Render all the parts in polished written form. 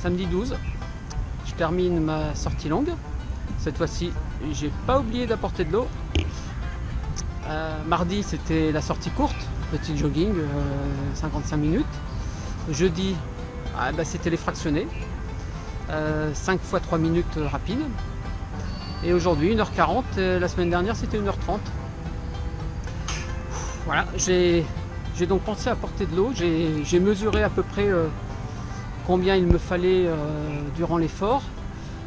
samedi 12, je termine ma sortie longue. Cette fois-ci, j'ai pas oublié d'apporter de l'eau. Mardi, c'était la sortie courte, petit jogging, 55 minutes. Jeudi, c'était les fractionnés, 5 fois 3 minutes rapides. Et aujourd'hui, 1h40, la semaine dernière, c'était 1h30. Voilà, j'ai donc pensé à apporter de l'eau. J'ai mesuré à peu près combien il me fallait durant l'effort.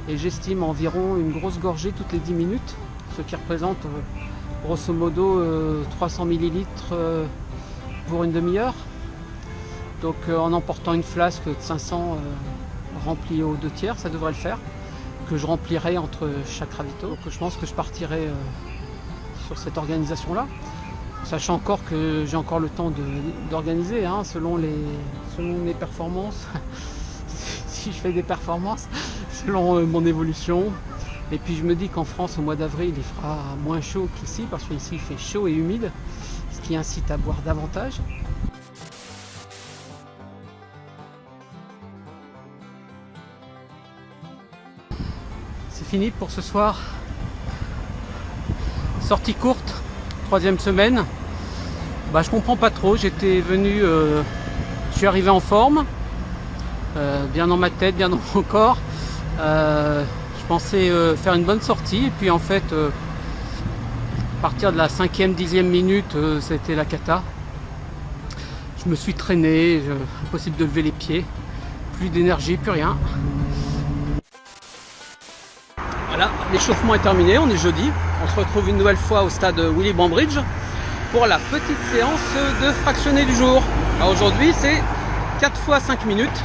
Et j'estime environ une grosse gorgée toutes les 10 minutes, ce qui représente grosso modo 300 ml pour une demi-heure. Donc en emportant une flasque de 500 remplie aux 2/3, ça devrait le faire, que je remplirai entre chaque ravito. Donc je pense que je partirai sur cette organisation-là, sachant encore que j'ai encore le temps d'organiser, hein, selon mes performances, si je fais des performances, selon mon évolution. Et puis je me dis qu'en France, au mois d'avril, il fera moins chaud qu'ici, parce qu'ici il fait chaud et humide, ce qui incite à boire davantage. C'est fini pour ce soir. Sortie courte, 3e semaine. Je comprends pas trop, j'étais venu, je suis arrivé en forme, bien dans ma tête, bien dans mon corps. Je pensais faire une bonne sortie, et puis en fait, à partir de la 5e, 10e minute, c'était la cata. Je me suis traîné, impossible de lever les pieds, plus d'énergie, plus rien. Voilà, l'échauffement est terminé, on est jeudi. On se retrouve une nouvelle fois au stade Willy-Bambridge pour la petite séance de fractionné du jour. Aujourd'hui, c'est 4 fois 5 minutes.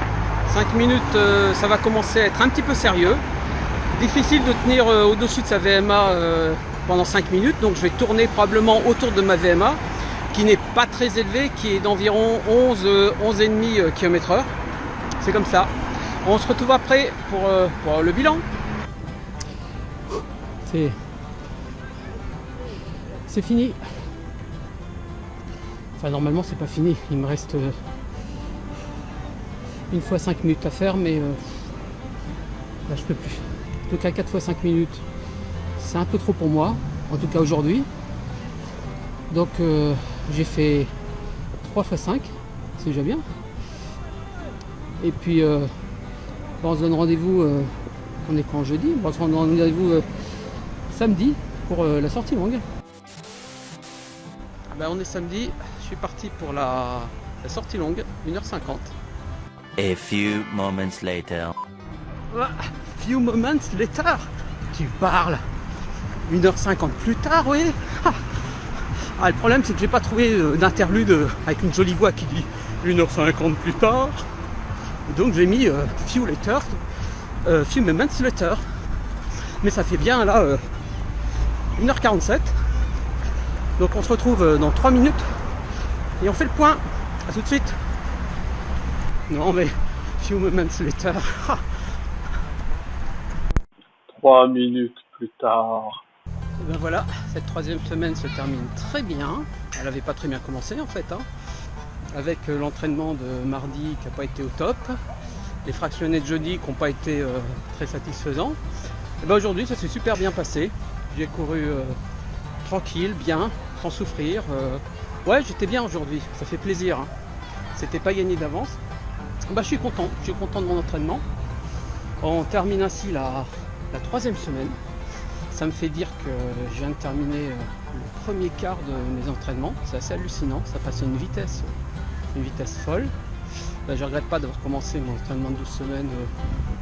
5 minutes, ça va commencer à être un petit peu sérieux. Difficile de tenir au-dessus de sa VMA pendant 5 minutes, donc je vais tourner probablement autour de ma VMA, qui n'est pas très élevée, qui est d'environ 11,5 km/h. C'est comme ça. On se retrouve après pour le bilan. C'est fini. Enfin, normalement, c'est pas fini. Il me reste une fois 5 minutes à faire, mais là, je peux plus. En tout cas, 4 fois 5 minutes, c'est un peu trop pour moi, en tout cas aujourd'hui. Donc, j'ai fait 3 fois 5, c'est déjà bien. Et puis, on se donne rendez-vous, on est quand jeudi, on se donne rendez-vous samedi pour la sortie longue. On est samedi, je suis parti pour la sortie longue, 1h50. A few moments later. Few moments later, tu parles 1h50 plus tard, oui. Le problème, c'est que j'ai pas trouvé d'interlude avec une jolie voix qui dit 1h50 plus tard. Donc j'ai mis few moments later. Mais ça fait bien là 1h47. Donc on se retrouve dans 3 minutes et on fait le point. A tout de suite. Non mais few moments later. 3 minutes plus tard. Et voilà, cette 3e semaine se termine très bien. Elle n'avait pas très bien commencé en fait, hein. Avec l'entraînement de mardi qui n'a pas été au top, les fractionnés de jeudi qui n'ont pas été très satisfaisants. Et aujourd'hui ça s'est super bien passé. J'ai couru tranquille, bien, sans souffrir. Ouais, j'étais bien aujourd'hui, ça fait plaisir, hein. C'était pas gagné d'avance. Je suis content de mon entraînement. On termine ainsi la 3e semaine. Ça me fait dire que je viens de terminer le premier quart de mes entraînements. C'est assez hallucinant, ça passe à une vitesse folle. Je regrette pas d'avoir commencé mon entraînement de 12 semaines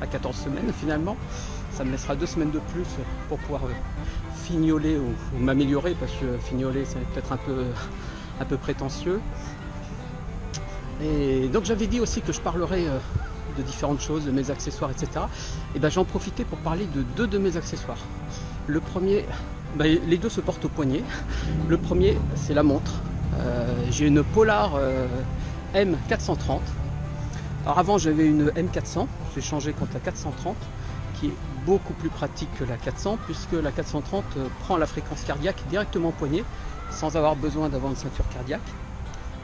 à 14 semaines finalement. Ça me laissera 2 semaines de plus pour pouvoir fignoler ou m'améliorer, parce que fignoler c'est peut-être un peu prétentieux. Et donc j'avais dit aussi que je parlerais de différentes choses, de mes accessoires, etc. Et j'en profitais pour parler de 2 de mes accessoires. Le premier, les 2 se portent au poignet. Le premier, c'est la montre. J'ai une Polar M430. Alors avant j'avais une M400, j'ai changé contre la 430, qui est beaucoup plus pratique que la 400, puisque la 430 prend la fréquence cardiaque directement au poignet, sans avoir besoin d'avoir une ceinture cardiaque.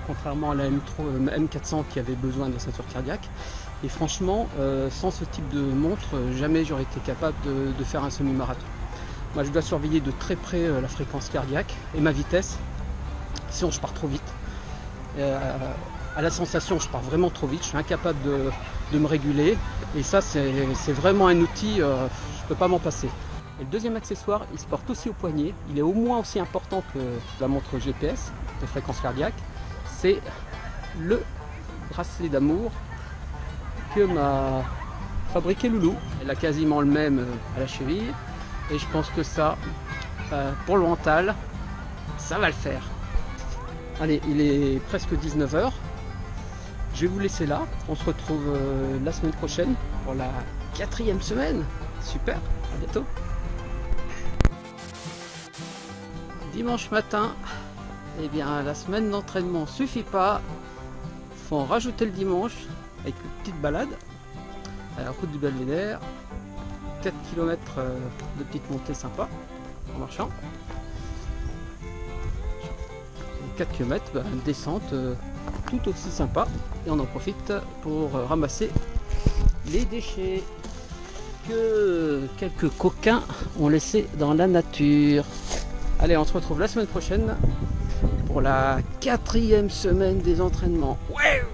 contrairement à la M400 qui avait besoin de ceinture cardiaque. Et franchement, sans ce type de montre, jamais j'aurais été capable de faire un semi-marathon. Moi, je dois surveiller de très près la fréquence cardiaque et ma vitesse, sinon je pars trop vite. À la sensation, je pars vraiment trop vite, je suis incapable de me réguler. Et ça, c'est vraiment un outil, je ne peux pas m'en passer. Et le deuxième accessoire, il se porte aussi au poignet. Il est au moins aussi important que la montre GPS de fréquence cardiaque. C'est le bracelet d'amour que m'a fabriqué Loulou. Elle a quasiment le même à la cheville. Et je pense que ça, pour le mental, ça va le faire. Allez, il est presque 19 h. Je vais vous laisser là. On se retrouve la semaine prochaine pour la 4e semaine. Super, à bientôt. Dimanche matin, eh bien la semaine d'entraînement suffit pas. Faut en rajouter le dimanche avec une petite balade à la route du Belvédère. 4 km de petite montée sympa en marchant. 4 km, une descente tout aussi sympa. Et on en profite pour ramasser les déchets que quelques coquins ont laissés dans la nature. Allez, on se retrouve la semaine prochaine pour la 4e semaine des entraînements. Ouais!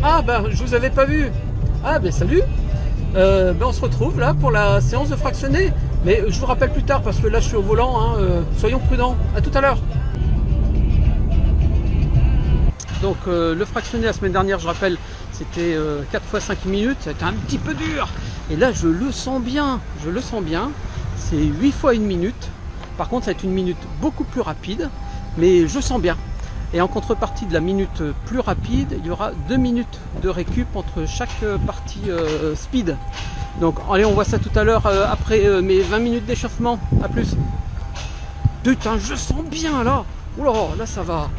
Ah ben je vous avais pas vu. Ah ben salut. On se retrouve là pour la séance de fractionné. Mais je vous rappelle plus tard parce que là je suis au volant, hein, soyons prudents. À tout à l'heure. Donc le fractionné la semaine dernière, je rappelle, c'était 4 fois 5 minutes, c'était un petit peu dur. Et là je le sens bien, c'est 8 fois 1 minute. Par contre ça va être une minute beaucoup plus rapide, mais je sens bien. Et en contrepartie de la minute plus rapide, il y aura 2 minutes de récup entre chaque partie speed. Donc allez, on voit ça tout à l'heure après mes 20 minutes d'échauffement. A plus. Putain, je sens bien là. Oula, là ça va.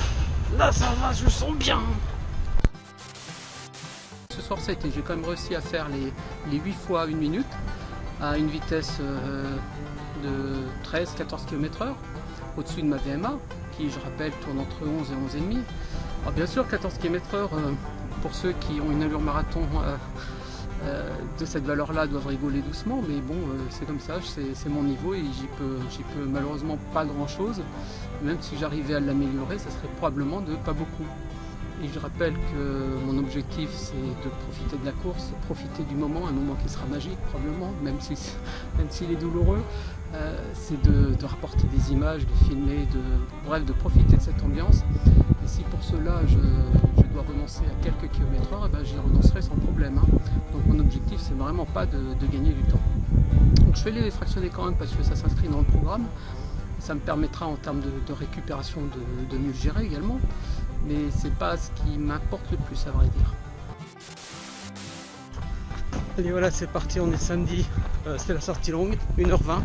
Là ça va, je sens bien. Ce soir ça a été, j'ai quand même réussi à faire les 8 fois 1 minute à une vitesse de 13-14 km/h au-dessus de ma VMA qui, je rappelle, tourne entre 11 et 11,5. Alors bien sûr 14 km/h pour ceux qui ont une allure marathon de cette valeur là doivent rigoler doucement, mais bon c'est comme ça, c'est mon niveau et j'y peux malheureusement pas grand chose. Même si j'arrivais à l'améliorer, ça serait probablement de pas beaucoup. Et je rappelle que mon objectif c'est de profiter de la course, profiter du moment, un moment qui sera magique probablement, même s'il est douloureux, c'est de rapporter des images, de filmer, bref de profiter de cette ambiance. Et si pour cela je dois renoncer à quelques kilomètres heure, j'y renoncerai sans problème. Hein. Donc mon objectif c'est vraiment pas de gagner du temps. Donc je vais les fractionner quand même parce que ça s'inscrit dans le programme. Ça me permettra en termes de récupération de mieux le gérer également. Mais c'est pas ce qui m'importe le plus à vrai dire. Allez voilà, c'est parti, on est samedi, c'est la sortie longue, 1h20.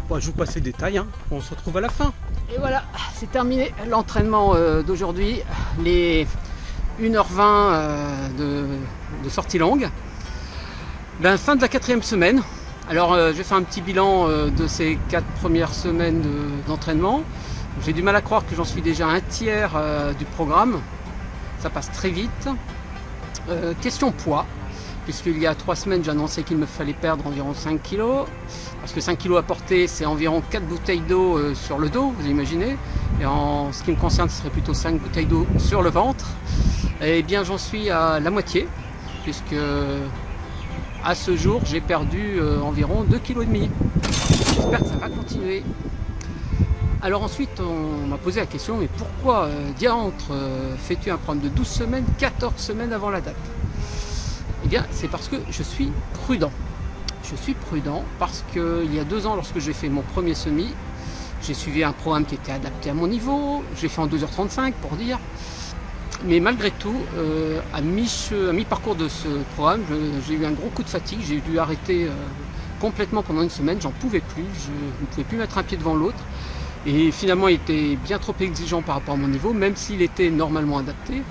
Bon, je vous passe les détails, hein. On se retrouve à la fin. Et voilà, c'est terminé l'entraînement d'aujourd'hui, les 1h20 de sortie longue. Fin de la 4e semaine. Alors je vais faire un petit bilan de ces 4 premières semaines d'entraînement. J'ai du mal à croire que j'en suis déjà un tiers du programme. Ça passe très vite. Question poids, puisqu'il y a 3 semaines j'annonçais qu'il me fallait perdre environ 5 kg. Parce que 5 kg à porter, c'est environ 4 bouteilles d'eau sur le dos, vous imaginez. Et en ce qui me concerne, ce serait plutôt 5 bouteilles d'eau sur le ventre. Et bien j'en suis à la moitié, puisque à ce jour j'ai perdu environ 2,5 kg. J'espère que ça va continuer. Alors ensuite on m'a posé la question, mais pourquoi diantre fais-tu un programme de 12 semaines, 14 semaines avant la date? Eh bien c'est parce que je suis prudent. Je suis prudent parce qu'il y a 2 ans, lorsque j'ai fait mon premier semi, j'ai suivi un programme qui était adapté à mon niveau, j'ai fait en 2h35 pour dire. Mais malgré tout, à mi-parcours de ce programme, j'ai eu un gros coup de fatigue, j'ai dû arrêter complètement pendant une semaine, j'en pouvais plus, je ne pouvais plus mettre un pied devant l'autre. Et finalement il était bien trop exigeant par rapport à mon niveau, même s'il était normalement adapté.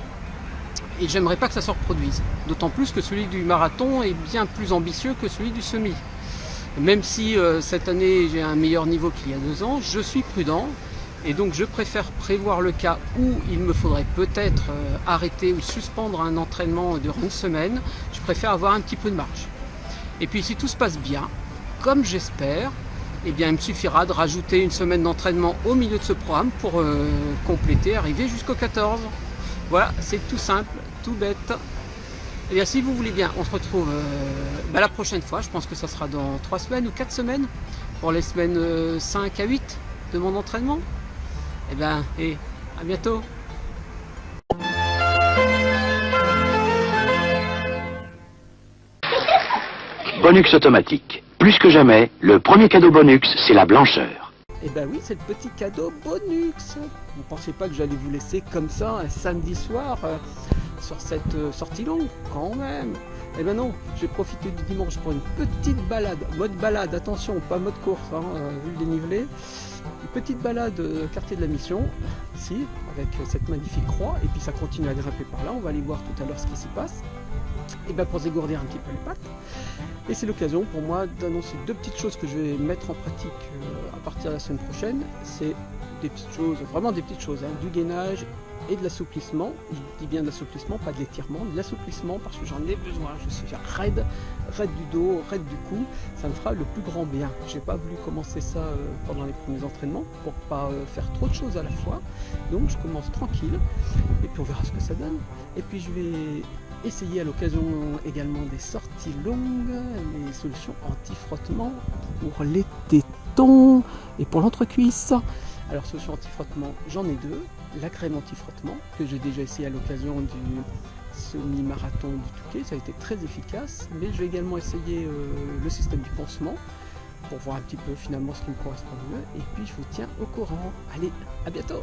Et j'aimerais pas que ça se reproduise. D'autant plus que celui du marathon est bien plus ambitieux que celui du semi. Même si cette année j'ai un meilleur niveau qu'il y a 2 ans, je suis prudent. Et donc je préfère prévoir le cas où il me faudrait peut-être arrêter ou suspendre un entraînement durant une semaine. Je préfère avoir un petit peu de marge. Et puis si tout se passe bien, comme j'espère, eh bien il me suffira de rajouter une semaine d'entraînement au milieu de ce programme pour compléter, arriver jusqu'au 14. Voilà, c'est tout simple, tout bête. Et bien si vous voulez bien, on se retrouve la prochaine fois. Je pense que ça sera dans 3 semaines ou 4 semaines pour les semaines 5 à 8 de mon entraînement. Et bien, à bientôt. Bonux automatique. Plus que jamais, le premier cadeau Bonux, c'est la blancheur. Et ben oui, c'est le petit cadeau Bonux. Vous pensez pas que j'allais vous laisser comme ça un samedi soir sur cette sortie longue? Quand même. Eh ben non, j'ai profité du dimanche pour une petite balade. Mode balade, attention, pas mode course, hein, vu le dénivelé. Une petite balade quartier de la Mission, ici, avec cette magnifique croix. Et puis ça continue à grimper par là. On va aller voir tout à l'heure ce qui s'y passe. Et ben pour dégourdir un petit peu les pattes. Et c'est l'occasion pour moi d'annoncer 2 petites choses que je vais mettre en pratique à partir de la semaine prochaine. C'est des petites choses, vraiment des petites choses, hein, du gainage et de l'assouplissement. Je dis bien de l'assouplissement, pas de l'étirement, de l'assouplissement parce que j'en ai besoin. Je suis raide du dos, raide du cou. Ça me fera le plus grand bien. J'ai pas voulu commencer ça pendant les premiers entraînements pour pas faire trop de choses à la fois. Donc je commence tranquille et puis on verra ce que ça donne. Et puis je vais essayer à l'occasion également des sorties longues, les solutions anti-frottement pour les tétons et pour l'entrecuisse. Alors solution anti-frottement, j'en ai 2. La crème anti-frottement que j'ai déjà essayé à l'occasion du semi-marathon du Touquet, ça a été très efficace. Mais je vais également essayer le système du pansement pour voir un petit peu finalement ce qui me correspond le mieux. Et puis je vous tiens au courant. Allez, à bientôt!